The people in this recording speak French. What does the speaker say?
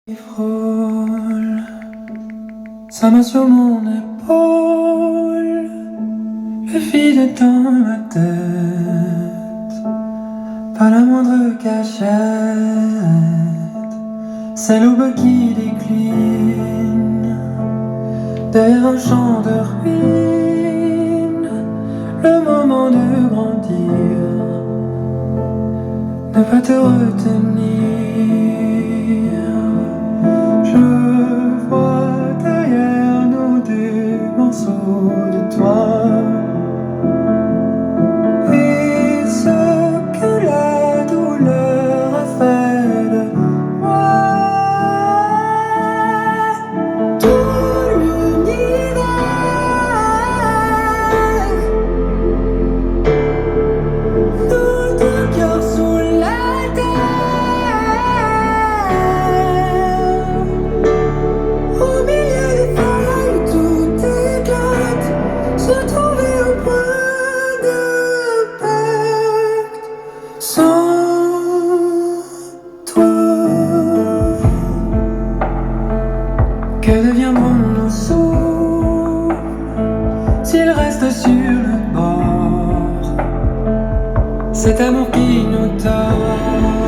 Il frôle sa main sur mon épaule, le vide dans ma tête, pas la moindre cachette. C'est l'aube qui décline derrière un champ de ruines, le moment de grandir, ne pas te retenir. Je vois derrière nous des morceaux de toi, et ce que la douleur a fait de moi. Tout l'univers, nos deux cœurs sous la terre, au milieu des feuilles où tout éclate, se trouver au point de pacte. Sans toi, que deviendront nos souffles s'ils restent sur le bord? Cet amour qui nous tord.